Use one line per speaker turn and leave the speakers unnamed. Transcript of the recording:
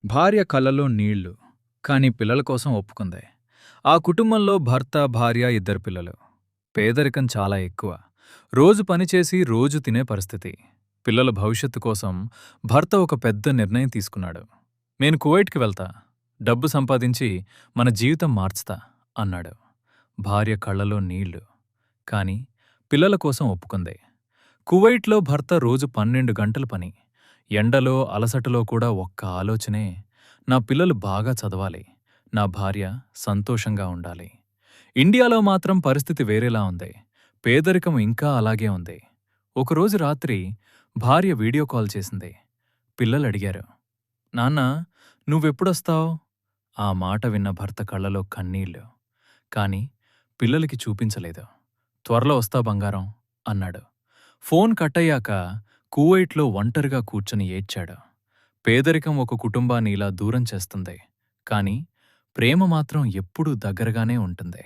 భార్య కళ్ళలో నీళ్లు. కాని పిల్లల కోసం ఒప్పుకుంది. ఆ కుటుంబంలో భర్త, భార్య, ఇద్దరు పిల్లలు. పేదరికం చాలా ఎక్కువ. రోజు పనిచేసి రోజు తినే పరిస్థితి. పిల్లల భవిష్యత్తు కోసం భర్త ఒక పెద్ద నిర్ణయం తీసుకున్నాడు. నేను కువైట్కి వెళ్తా. డబ్బు సంపాదించి మన జీవితం మార్చుతా అన్నాడు. భార్య కళ్ళలో నీళ్లు. కాని పిల్లల కోసం ఒప్పుకుంది. కువైట్లో భర్త రోజు 12 గంటలు పని. ఎండలో అలసటలో కూడా ఒక్క ఆలోచనే, నా పిల్లలు బాగా చదవాలి, నా భార్య సంతోషంగా ఉండాలి. ఇండియాలో మాత్రం పరిస్థితి వేరేలా ఉంది. పేదరికం ఇంకా అలాగే ఉంది. ఒకరోజు రాత్రి భార్య వీడియో కాల్ చేసింది. పిల్లలడిగారు, నాన్నా, నువ్వెప్పుడొస్తావ్? ఆ మాట విన్న భర్త కళ్ళలో కన్నీళ్లు. కాని పిల్లలకి చూపించలేదు. త్వరలో వస్తా బంగారం అన్నాడు. ఫోన్ కట్టయ్యాక కువైట్లో ఒంటరిగా కూర్చుని ఏడ్చాడు. పేదరికం ఒక కుటుంబాన్ని ఇలా దూరం చేస్తుంది. కాని ప్రేమ మాత్రం ఎప్పుడూ దగ్గరగానే ఉంటుంది.